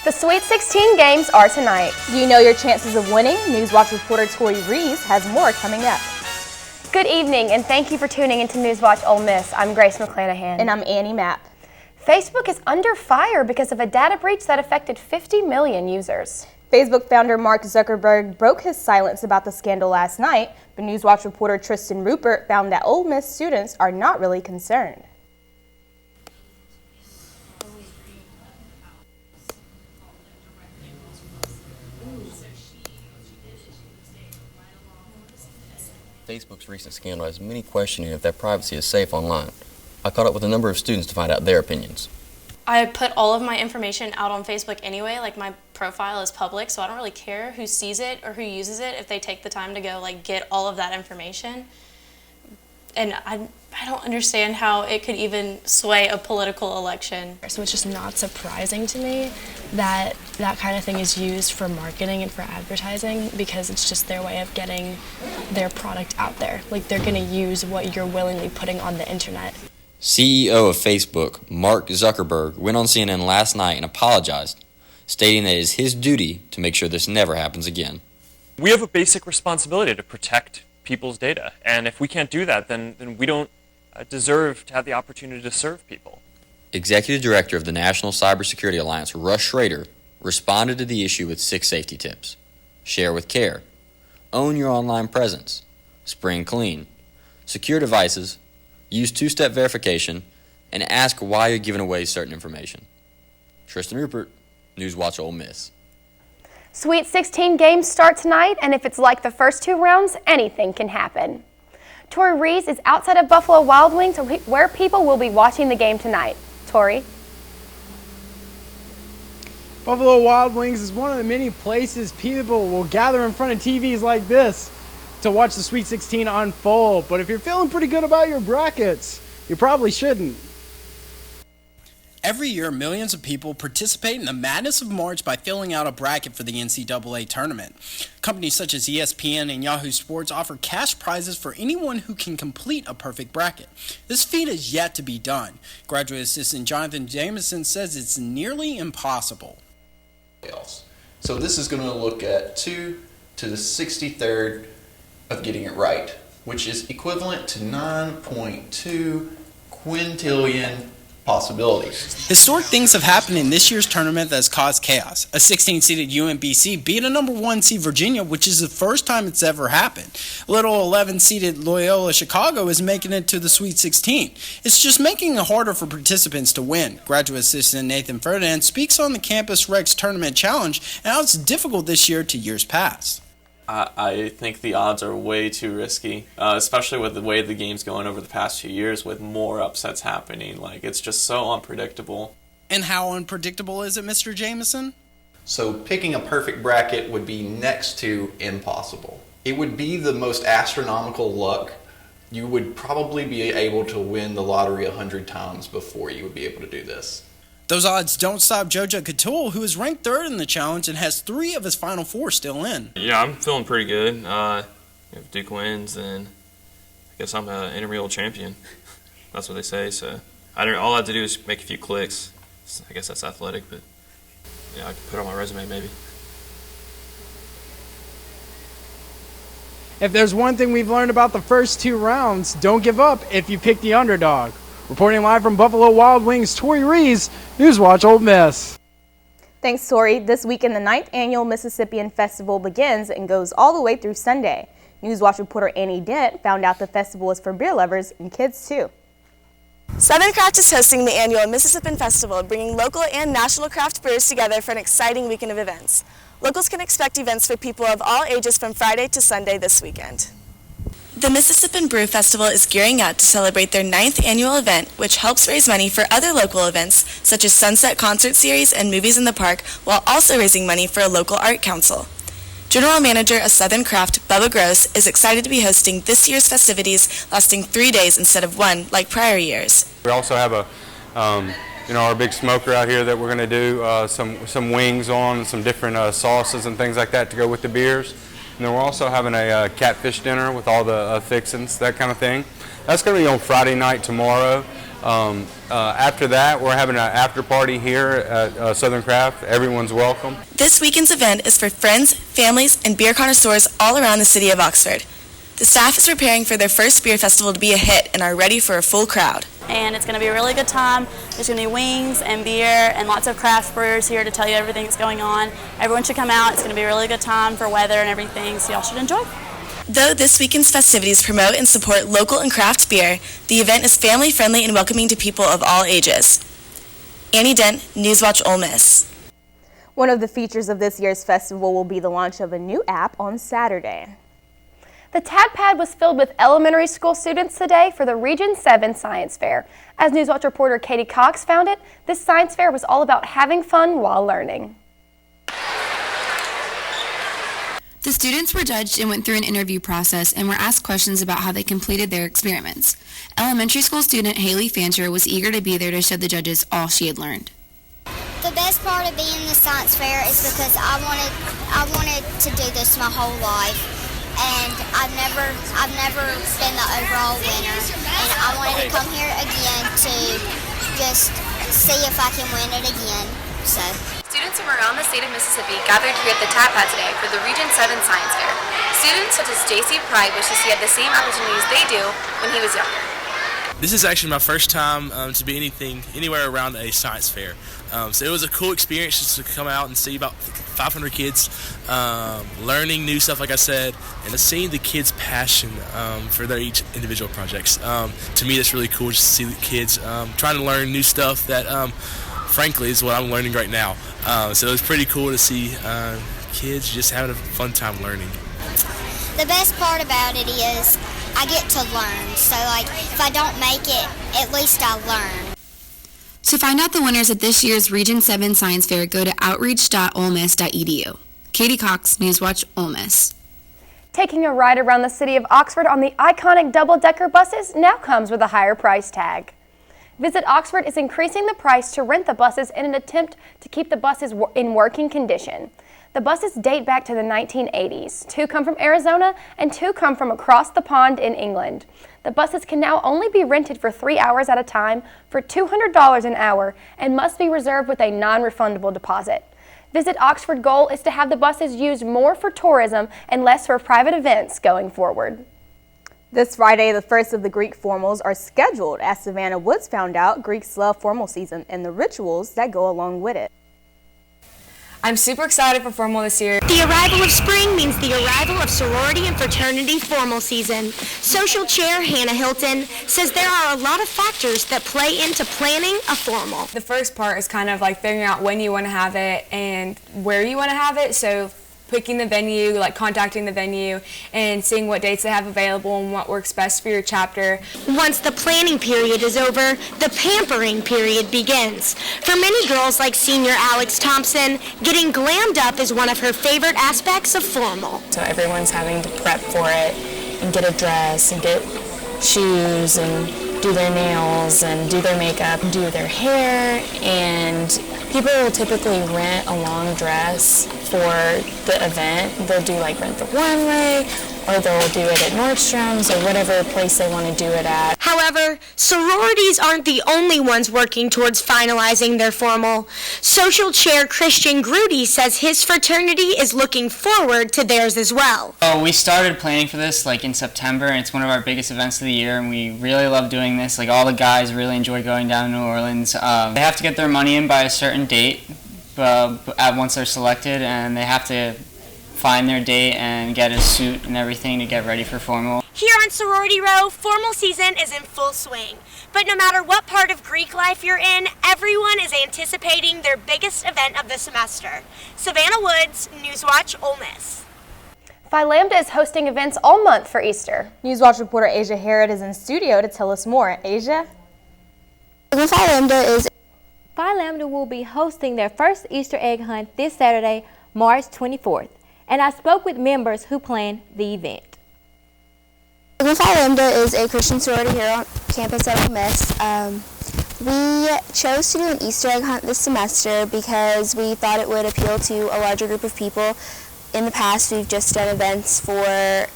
The Sweet 16 games are tonight. Do you know your chances of winning? NewsWatch reporter Tori Rees has more coming up. Good evening, and thank you for tuning into NewsWatch Ole Miss. I'm Grace McClanahan. And I'm Annie Mapp. Facebook is under fire because of a data breach that affected 50 million users. Facebook founder Mark Zuckerberg broke his silence about the scandal last night, but NewsWatch reporter Tristan Rupert found that Ole Miss students are not really concerned. Facebook's recent scandal has many questioning if their privacy is safe online. I caught up with a number of students to find out their opinions. I put all of my information out on Facebook anyway, like my profile is public, so I don't really care who sees it or who uses it if they take the time to go get all of that information. And I don't understand how it could even sway a political election. So it's just not surprising to me that that kind of thing is used for marketing and for advertising, because it's just their way of getting their product out there. They're going to use what you're willingly putting on the internet. CEO of Facebook, Mark Zuckerberg, went on CNN last night and apologized, stating that it is his duty to make sure this never happens again. We have a basic responsibility to protect people's data, and if we can't do that, then we don't deserve to have the opportunity to serve people. Executive Director of the National Cybersecurity Alliance, Russ Schrader, responded to the issue with 6 safety tips. Share with care. Own your online presence. Spring clean. Secure devices. Use 2-step verification. And ask why you're giving away certain information. Tristan Rupert, NewsWatch Ole Miss. Sweet 16 games start tonight, and if it's like the first 2 rounds, anything can happen. Tori Rees is outside of Buffalo Wild Wings, where people will be watching the game tonight. Tori? Buffalo Wild Wings is one of the many places people will gather in front of TVs like this to watch the Sweet 16 unfold. But if you're feeling pretty good about your brackets, you probably shouldn't. Every year, millions of people participate in the madness of March by filling out a bracket for the NCAA tournament. Companies such as ESPN and Yahoo Sports offer cash prizes for anyone who can complete a perfect bracket. This feat is yet to be done. Graduate assistant Jonathan Jameson says it's nearly impossible. So this is going to look at 2 to the 63rd of getting it right, which is equivalent to 9.2 quintillion possibilities. Historic things have happened in this year's tournament that has caused chaos. A 16-seeded UMBC beat a number 1 seed Virginia, which is the first time it's ever happened. A little 11-seeded Loyola Chicago is making it to the Sweet 16. It's just making it harder for participants to win. Graduate assistant Nathan Ferdinand speaks on the Campus Rex Tournament Challenge and how it's difficult this year to years past. I think the odds are way too risky, especially with the way the game's going over the past few years with more upsets happening. It's just so unpredictable. And how unpredictable is it, Mr. Jameson? So picking a perfect bracket would be next to impossible. It would be the most astronomical luck. You would probably be able to win the lottery 100 times before you would be able to do this. Those odds don't stop Jojo Catul, who is ranked 3rd in the challenge and has 3 of his final 4 still in. Yeah, I'm feeling pretty good. If Duke wins, then I guess I'm an intramural champion. That's what they say. So all I have to do is make a few clicks. I guess that's athletic, but yeah, I can put it on my resume maybe. If there's one thing we've learned about the first 2 rounds, don't give up if you pick the underdog. Reporting live from Buffalo Wild Wings, Tori Rees, NewsWatch Ole Miss. Thanks, Tori. This weekend, the 9th annual Mississippian Festival begins and goes all the way through Sunday. NewsWatch reporter Annie Dent found out the festival is for beer lovers and kids, too. Southern Craft is hosting the annual Mississippian Festival, bringing local and national craft brewers together for an exciting weekend of events. Locals can expect events for people of all ages from Friday to Sunday this weekend. The Mississippian Brew Festival is gearing up to celebrate their 9th annual event, which helps raise money for other local events, such as Sunset Concert Series and Movies in the Park, while also raising money for a local art council. General Manager of Southern Craft, Bubba Gross, is excited to be hosting this year's festivities, lasting 3 days instead of 1 like prior years. We also have our big smoker out here that we're going to do some wings on, some different sauces and things like that to go with the beers. And then we're also having a catfish dinner with all the fixings, that kind of thing. That's going to be on Friday night tomorrow. After that, we're having an after party here at Southern Craft. Everyone's welcome. This weekend's event is for friends, families, and beer connoisseurs all around the city of Oxford. The staff is preparing for their first beer festival to be a hit and are ready for a full crowd. And it's going to be a really good time. There's going to be wings and beer and lots of craft brewers here to tell you everything that's going on. Everyone should come out. It's going to be a really good time for weather and everything, so y'all should enjoy. Though this weekend's festivities promote and support local and craft beer, the event is family-friendly and welcoming to people of all ages. Annie Dent, NewsWatch Ole Miss. One of the features of this year's festival will be the launch of a new app on Saturday. The TADPAD was filled with elementary school students today for the Region 7 Science Fair. As NewsWatch reporter Katie Cox found it, this science fair was all about having fun while learning. The students were judged and went through an interview process and were asked questions about how they completed their experiments. Elementary school student Haley Fancher was eager to be there to show the judges all she had learned. The best part of being in the science fair is because I wanted to do this my whole life. And I've never been the overall winner, and I wanted to come here again to just see if I can win it again. So Students from around the state of Mississippi gathered here at the TADPAD today for the Region 7 Science Fair. Students such as JC Pride wishes he had the same opportunities they do when he was younger. This is actually my first time to be anywhere around a science fair. So it was a cool experience just to come out and see about 500 kids learning new stuff, like I said, and seeing the kids' passion for their each individual projects. To me, that's really cool just to see the kids trying to learn new stuff that, frankly, is what I'm learning right now. So it was pretty cool to see kids just having a fun time learning. the best part about it is I get to learn. So like if I don't make it, at least I learn. To find out the winners at this year's Region 7 Science Fair, go to outreach.olemiss.edu. Katie Cox, NewsWatch, Ole Miss. Taking a ride around the city of Oxford on the iconic double-decker buses now comes with a higher price tag. Visit Oxford is increasing the price to rent the buses in an attempt to keep the buses in working condition. The buses date back to the 1980s. 2 come from Arizona and 2 come from across the pond in England. The buses can now only be rented for 3 hours at a time for $200 an hour and must be reserved with a non-refundable deposit. Visit Oxford goal is to have the buses used more for tourism and less for private events going forward. This Friday, the first of the Greek formals are scheduled. As Savannah Woods found out, Greeks love formal season and the rituals that go along with it. I'm super excited for formal this year. The arrival of spring means the arrival of sorority and fraternity formal season. Social Chair Hannah Hilton says there are a lot of factors that play into planning a formal. The first part is kind of like figuring out when you want to have it and where you want to have it. So picking the venue, like contacting the venue and seeing what dates they have available and what works best for your chapter. Once the planning period is over, the pampering period begins. For many girls like senior Alex Thompson, getting glammed up is one of her favorite aspects of formal. So everyone's having to prep for it and get a dress and get shoes and do their nails and do their makeup, do their hair, and people will typically rent a long dress for the event. They'll do like rent the runway, or they'll do it at Nordstrom's or whatever place they want to do it at. However, sororities aren't the only ones working towards finalizing their formal. Social Chair Christian Grudy says his fraternity is looking forward to theirs as well. Oh, we started planning for this like in September, and it's one of our biggest events of the year, and we really love doing this. Like all the guys really enjoy going down to New Orleans. They have to get their money in by a certain date once they're selected, and they have to find their date and get a suit and everything to get ready for formal. Here on Sorority Row, formal season is in full swing. But no matter what part of Greek life you're in, everyone is anticipating their biggest event of the semester. Savannah Woods, NewsWatch, Ole Miss. Phi Lambda is hosting events all month for Easter. NewsWatch reporter Asia Harrod is in studio to tell us more. Asia? Phi Lambda will be hosting their first Easter egg hunt this Saturday, March 24th. And I spoke with members who planned the event. Phi Lambda is a Christian sorority here on campus at Ole Miss. We chose to do an Easter egg hunt this semester because we thought it would appeal to a larger group of people. In the past, we've just done events for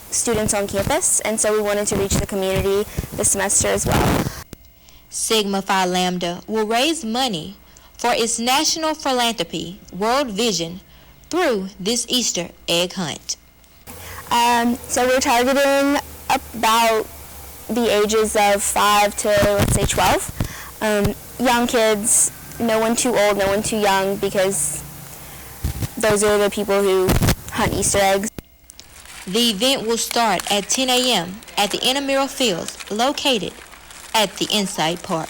students on campus, and so we wanted to reach the community this semester as well. Sigma Phi Lambda will raise money for its national philanthropy, World Vision, through this Easter egg hunt. So we're targeting about the ages of 5 to, let's say, 12. Young kids, no one too old, no one too young, because those are the people who hunt Easter eggs. The event will start at 10 a.m. at the intramural fields located at the Inside Park.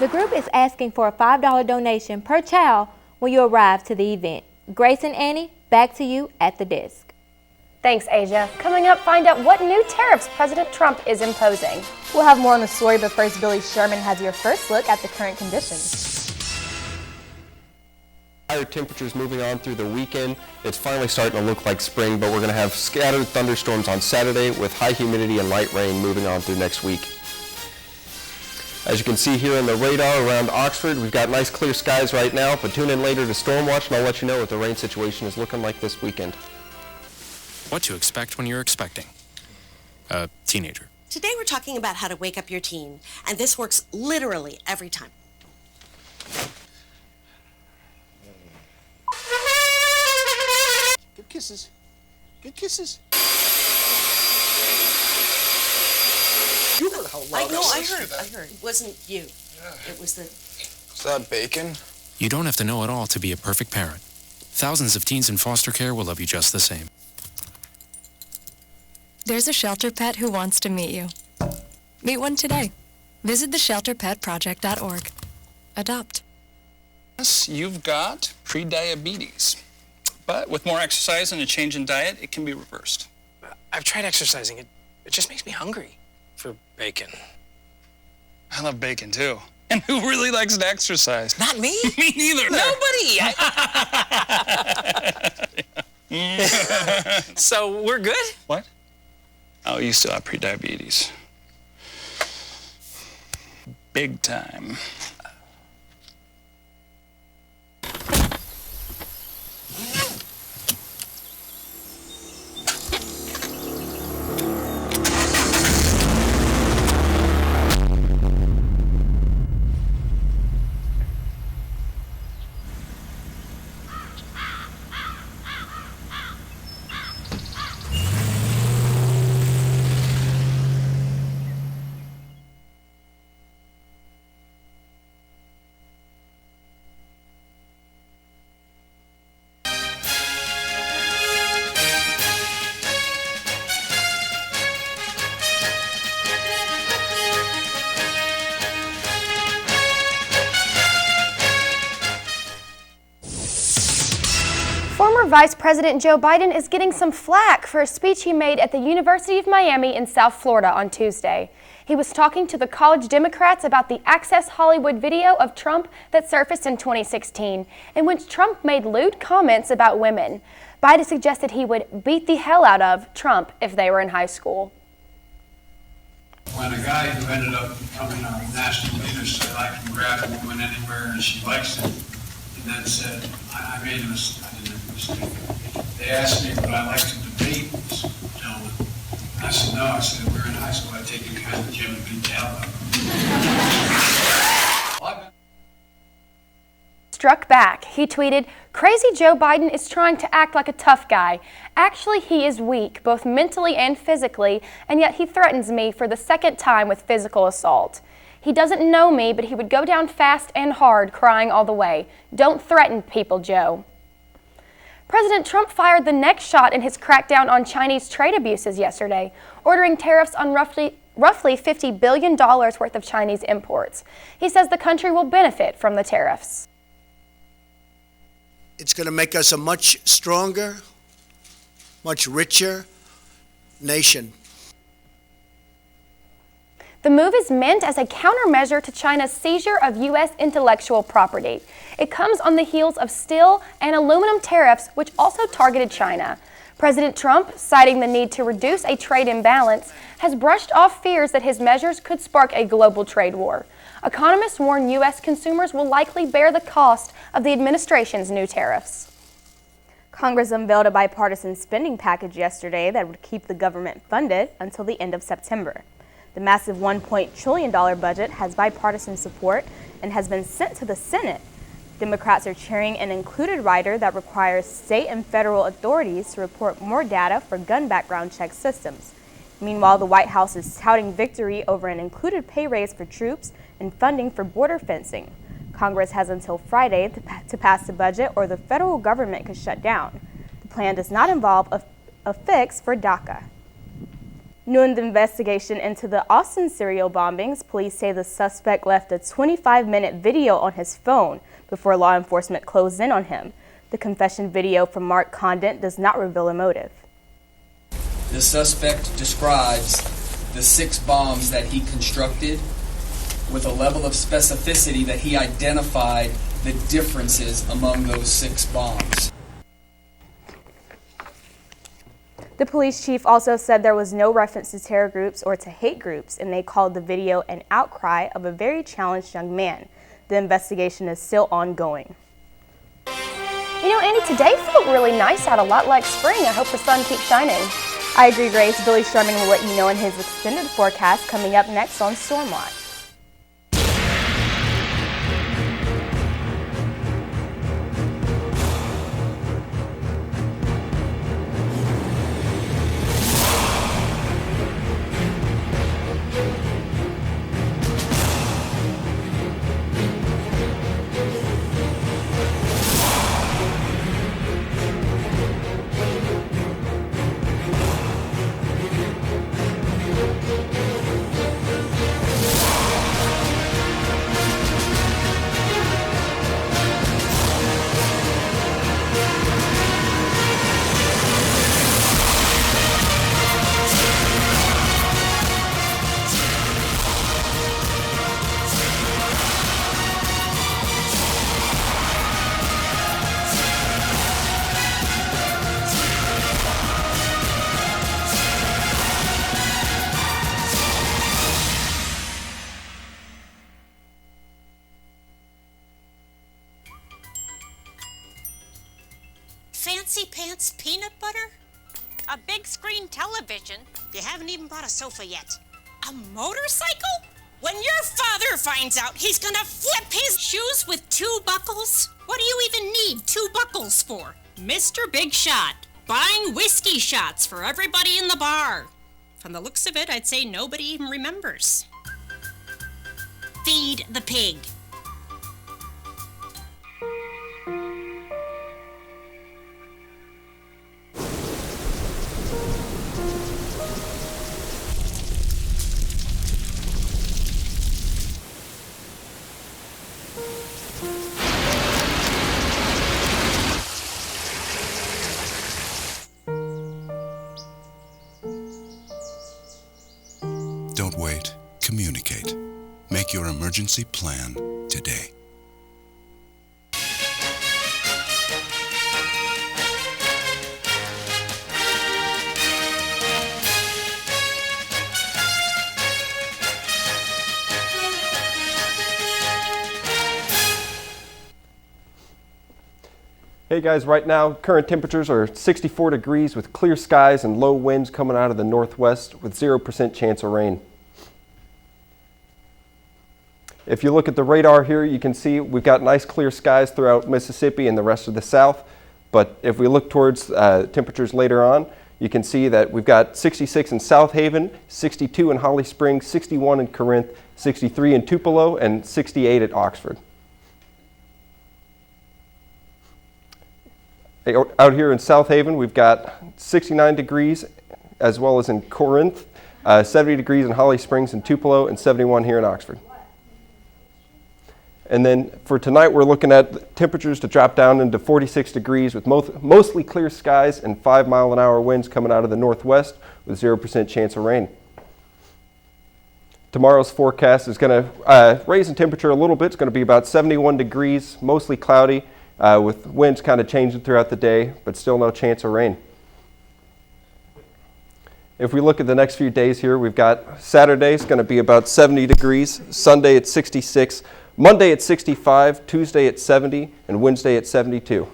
The group is asking for a $5 donation per child when you arrive to the event. Grace and Annie, back to you at the desk. Thanks, Asia. Coming up, find out what new tariffs President Trump is imposing. We'll have more on the story, but first, Billy Sherman has your first look at the current conditions. Higher temperatures moving on through the weekend. It's finally starting to look like spring, but we're going to have scattered thunderstorms on Saturday with high humidity and light rain moving on through next week. As you can see here in the radar around Oxford, we've got nice clear skies right now, but tune in later to Stormwatch and I'll let you know what the rain situation is looking like this weekend. What to expect when you're expecting a teenager. Today we're talking about how to wake up your teen, and this works literally every time. Good kisses. Good kisses. You heard how loud I know, I I was. heard. It wasn't you. It was the... Is that bacon? You don't have to know it all to be a perfect parent. Thousands of teens in foster care will love you just the same. There's a shelter pet who wants to meet you. Meet one today. Visit theshelterpetproject.org. Adopt. Yes, you've got pre-diabetes. But with more exercise and a change in diet, it can be reversed. I've tried exercising. It just makes me hungry for bacon. I love bacon too. And who really likes to exercise? Not me. Me neither. Nobody. So we're good? What? Oh, you still have pre-diabetes. Big time. Former Vice President Joe Biden is getting some flack for a speech he made at the University of Miami in South Florida on Tuesday. He was talking to the college Democrats about the Access Hollywood video of Trump that surfaced in 2016, in which Trump made lewd comments about women. Biden suggested he would beat the hell out of Trump if they were in high school. When a guy who ended up becoming a national leader said, I can grab a woman anywhere and she likes it, and then said, I made a mistake. They asked me would I like to debate this gentleman. I said no. I said if we were in high school I'd take you behind the gym and beat the hell out of him. Struck back. He tweeted, "Crazy Joe Biden is trying to act like a tough guy. Actually, he is weak, both mentally and physically, and yet he threatens me for the second time with physical assault. He doesn't know me, but he would go down fast and hard, crying all the way. Don't threaten people, Joe." President Trump fired the next shot in his crackdown on Chinese trade abuses yesterday, ordering tariffs on roughly $50 billion worth of Chinese imports. He says the country will benefit from the tariffs. It's going to make us a much stronger, much richer nation. The move is meant as a countermeasure to China's seizure of U.S. intellectual property. It comes on the heels of steel and aluminum tariffs, which also targeted China. President Trump, citing the need to reduce a trade imbalance, has brushed off fears that his measures could spark a global trade war. Economists warn U.S. consumers will likely bear the cost of the administration's new tariffs. Congress unveiled a bipartisan spending package yesterday that would keep the government funded until the end of September. The massive $1 trillion budget has bipartisan support and has been sent to the Senate. Democrats are cheering an included rider that requires state and federal authorities to report more data for gun background check systems. Meanwhile, the White House is touting victory over an included pay raise for troops and funding for border fencing. Congress has until Friday to pass the budget or the federal government could shut down. The plan does not involve a fix for DACA. New in the investigation into the Austin serial bombings, police say the suspect left a 25-minute video on his phone before law enforcement closed in on him. The confession video from Mark Condit does not reveal a motive. The suspect describes the 6 bombs that he constructed with a level of specificity that he identified the differences among those 6 bombs. The police chief also said there was no reference to terror groups or to hate groups, and they called the video an outcry of a very challenged young man. The investigation is still ongoing. You know, Andy, today felt really nice out, a lot like spring. I hope the sun keeps shining. I agree, Grace. Billy Sherman will let you know in his extended forecast coming up next on Stormwatch. Fancy pants peanut butter? A big screen television. You haven't even bought a sofa yet. A motorcycle? When your father finds out, he's gonna flip his shoes with 2 buckles? What do you even need 2 buckles for? Mr. Big Shot, buying whiskey shots for everybody in the bar. From the looks of it, I'd say nobody even remembers. Feed the pig. Don't wait. Communicate. Make your emergency plan today. Hey guys, right now current temperatures are 64 degrees with clear skies and low winds coming out of the northwest with 0% chance of rain. If you look at the radar here, you can see we've got nice clear skies throughout Mississippi and the rest of the south. But if we look towards temperatures later on, you can see that we've got 66 in South Haven, 62 in Holly Springs, 61 in Corinth, 63 in Tupelo, and 68 at Oxford. Out here in South Haven, we've got 69 degrees, as well as in Corinth, 70 degrees in Holly Springs and Tupelo, and 71 here in Oxford. And then for tonight, we're looking at temperatures to drop down into 46 degrees with mostly clear skies and 5-mile-an-hour winds coming out of the northwest with 0% chance of rain. Tomorrow's forecast is going to raise in temperature a little bit. It's going to be about 71 degrees, mostly cloudy, with winds kind of changing throughout the day, but still no chance of rain. If we look at the next few days here, we've got Saturday is going to be about 70 degrees, Sunday at 66, Monday at 65, Tuesday at 70, and Wednesday at 72.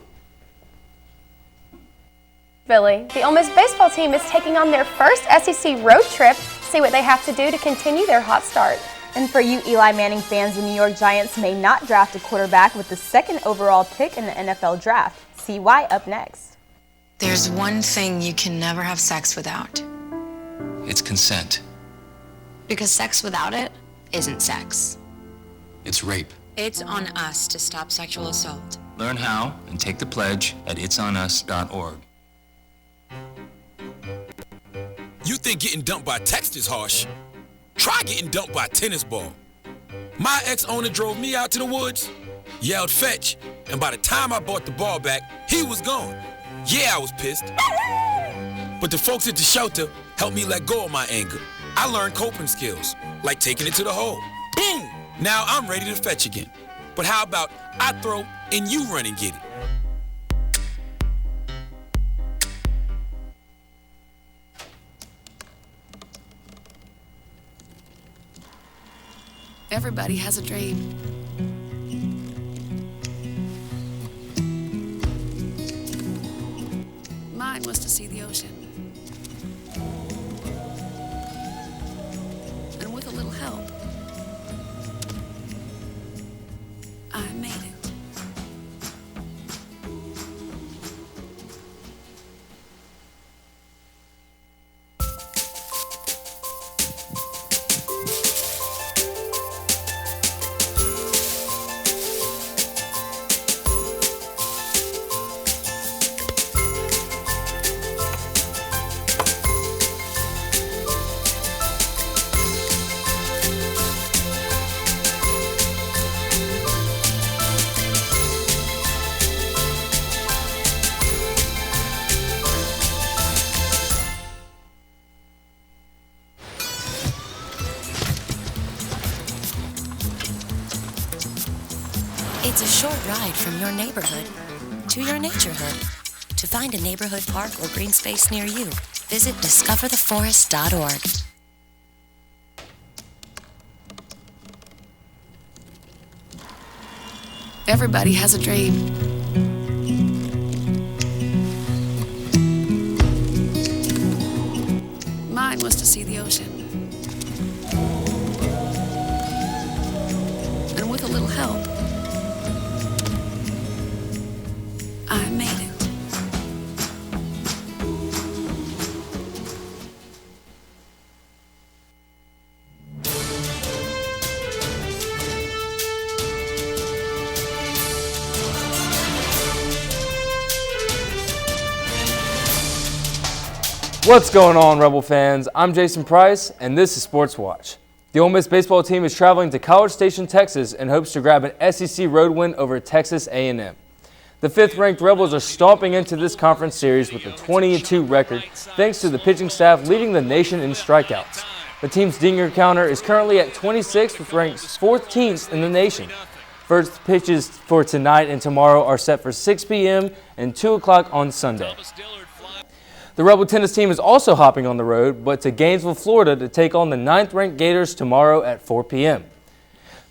Billy, the Ole Miss baseball team is taking on their first SEC road trip see what they have to do to continue their hot start. And for you Eli Manning fans, the New York Giants may not draft a quarterback with the 2nd overall pick in the NFL draft. See why up next. There's one thing you can never have sex without. It's consent. Because sex without it isn't sex. It's rape. It's on us to stop sexual assault. Learn how and take the pledge at itsonus.org. You think getting dumped by text is harsh? Try getting dumped by a tennis ball. My ex-owner drove me out to the woods, yelled fetch, and by the time I brought the ball back, he was gone. Yeah, I was pissed. But the folks at the shelter helped me let go of my anger. I learned coping skills, like taking it to the hole. Boom! Now I'm ready to fetch again. But how about I throw and you run and get it? Everybody has a dream. Mine was to see the ocean. And with a little help, I made it. It's a short ride from your neighborhood to your naturehood. To find a neighborhood park or green space near you, visit discovertheforest.org. Everybody has a dream. Mine was to see the ocean. And with a little help, I made it. What's going on, Rebel fans? I'm Jason Price, and this is Sports Watch. The Ole Miss baseball team is traveling to College Station, Texas, in hopes to grab an SEC road win over Texas A&M. The 5th-ranked Rebels are stomping into this conference series with a 20-2 record, thanks to the pitching staff leading the nation in strikeouts. The team's dinger counter is currently at 26, with ranks 14th in the nation. First pitches for tonight and tomorrow are set for 6 p.m. and 2 o'clock on Sunday. The Rebel tennis team is also hopping on the road, but to Gainesville, Florida, to take on the 9th-ranked Gators tomorrow at 4 p.m.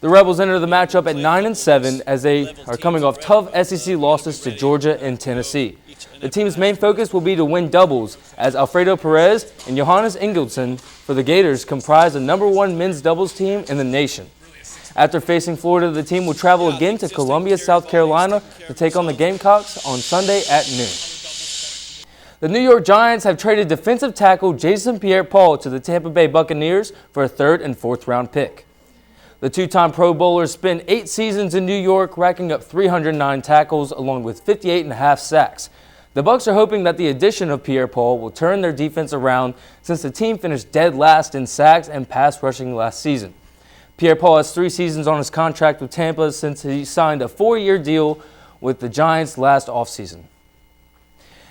The Rebels enter the matchup at 9-7 as they are coming off tough SEC losses to Georgia and Tennessee. The team's main focus will be to win doubles, as Alfredo Perez and Johannes Ingolson for the Gators comprise the #1 men's doubles team in the nation. After facing Florida, the team will travel again to Columbia, South Carolina to take on the Gamecocks on Sunday at noon. The New York Giants have traded defensive tackle Jason Pierre-Paul to the Tampa Bay Buccaneers for a 3rd and 4th round pick. The two-time Pro Bowler spent 8 seasons in New York, racking up 309 tackles along with 58.5 sacks. The Bucs are hoping that the addition of Pierre-Paul will turn their defense around, since the team finished dead last in sacks and pass rushing last season. Pierre-Paul has 3 seasons on his contract with Tampa since he signed a 4-year deal with the Giants last offseason.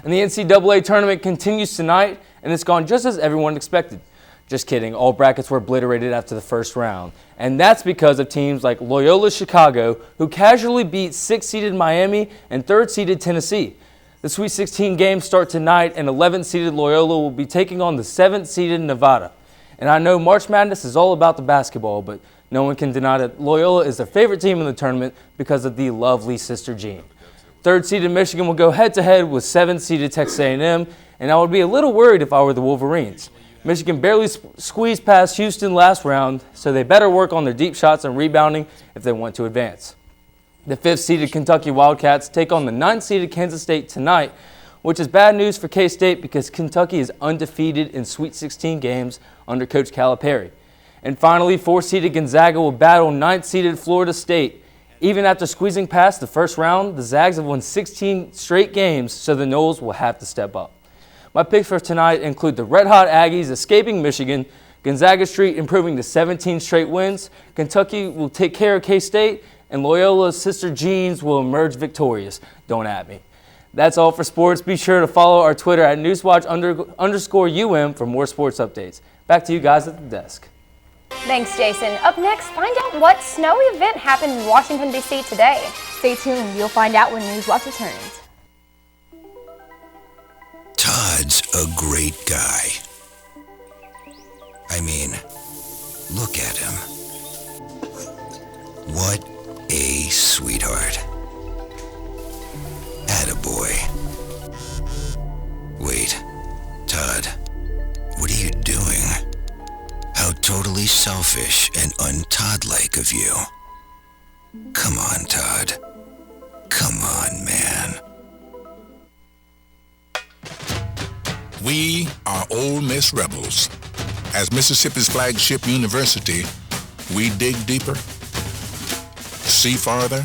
And the NCAA tournament continues tonight, and it's gone just as everyone expected. Just kidding, all brackets were obliterated after the first round. And that's because of teams like Loyola Chicago, who casually beat 6th-seeded Miami and 3rd-seeded Tennessee. The Sweet 16 games start tonight, and 11th-seeded Loyola will be taking on the 7th-seeded Nevada. And I know March Madness is all about the basketball, but no one can deny that Loyola is their favorite team in the tournament because of the lovely Sister Jean. 3rd-seeded Michigan will go head-to-head with 7th-seeded Texas A&M, and I would be a little worried if I were the Wolverines. Michigan barely squeezed past Houston last round, so they better work on their deep shots and rebounding if they want to advance. The 5th-seeded Kentucky Wildcats take on the 9th-seeded Kansas State tonight, which is bad news for K-State because Kentucky is undefeated in Sweet 16 games under Coach Calipari. And finally, 4th-seeded Gonzaga will battle 9th-seeded Florida State. Even after squeezing past the first round, the Zags have won 16 straight games, so the Noles will have to step up. My picks for tonight include the Red Hot Aggies escaping Michigan, Gonzaga Street improving to 17 straight wins, Kentucky will take care of K-State, and Loyola's Sister Jeans will emerge victorious. Don't at me. That's all for sports. Be sure to follow our Twitter at NewsWatch_UM for more sports updates. Back to you guys at the desk. Thanks, Jason. Up next, find out what snowy event happened in Washington, D.C. today. Stay tuned. You'll find out when NewsWatch returns. Todd's a great guy. I mean, look at him. What a sweetheart. Attaboy. Wait, Todd, what are you doing? How totally selfish and un-Todd-like of you. Come on, Todd. Come on, man. We are Ole Miss Rebels. As Mississippi's flagship university, we dig deeper, see farther,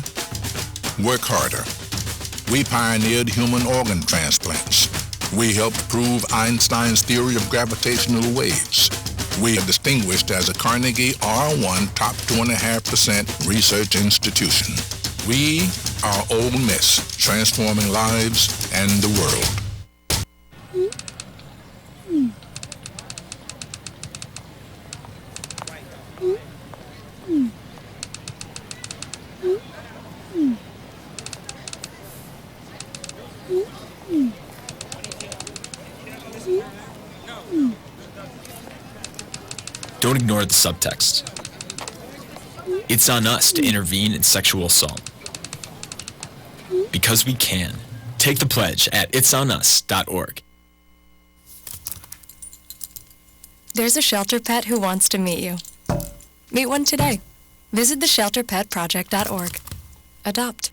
work harder. We pioneered human organ transplants. We helped prove Einstein's theory of gravitational waves. We are distinguished as a Carnegie R1 top 2.5% research institution. We are Ole Miss, transforming lives and the world. Don't ignore the subtext. It's on us to intervene in sexual assault. Because we can. Take the pledge at itsonus.org. There's a shelter pet who wants to meet you. Meet one today. Visit theshelterpetproject.org. Adopt.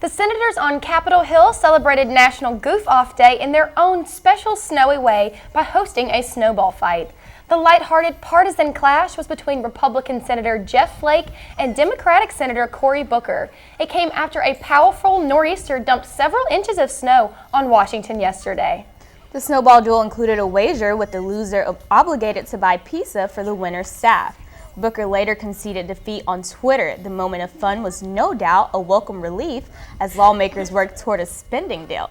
The Senators on Capitol Hill celebrated National Goof Off Day in their own special snowy way by hosting a snowball fight. The lighthearted partisan clash was between Republican Senator Jeff Flake and Democratic Senator Cory Booker. It came after a powerful nor'easter dumped several inches of snow on Washington yesterday. The snowball duel included a wager with the loser obligated to buy pizza for the winner's staff. Booker later conceded defeat on Twitter. The moment of fun was no doubt a welcome relief as lawmakers worked toward a spending deal.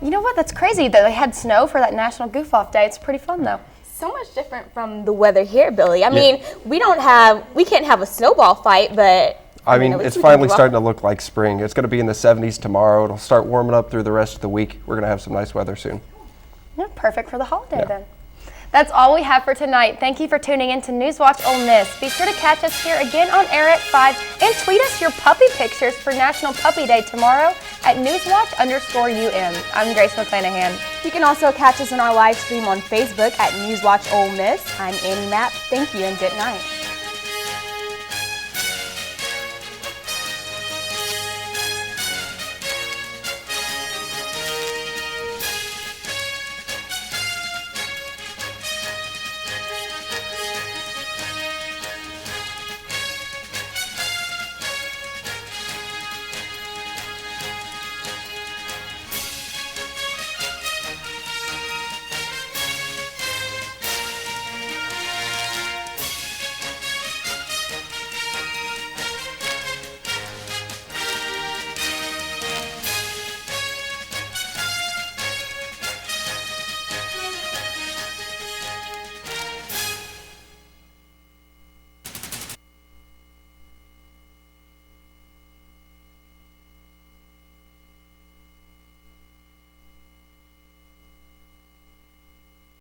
You know what? That's crazy that they had snow for that National Goof Off Day. It's pretty fun, though. So much different from the weather here, Billy. I mean, we can't have a snowball fight, but I mean, it's finally starting to look like spring. It's going to be in the 70s tomorrow. It'll start warming up through the rest of the week. We're going to have some nice weather soon. Yeah, perfect for the holiday then. That's all we have for tonight. Thank you for tuning in to NewsWatch Ole Miss. Be sure to catch us here again on air at 5 and tweet us your puppy pictures for National Puppy Day tomorrow at NewsWatch_UM. I'm Grace McClanahan. You can also catch us on our live stream on Facebook at NewsWatch Ole Miss. I'm Annie Mapp. Thank you and good night.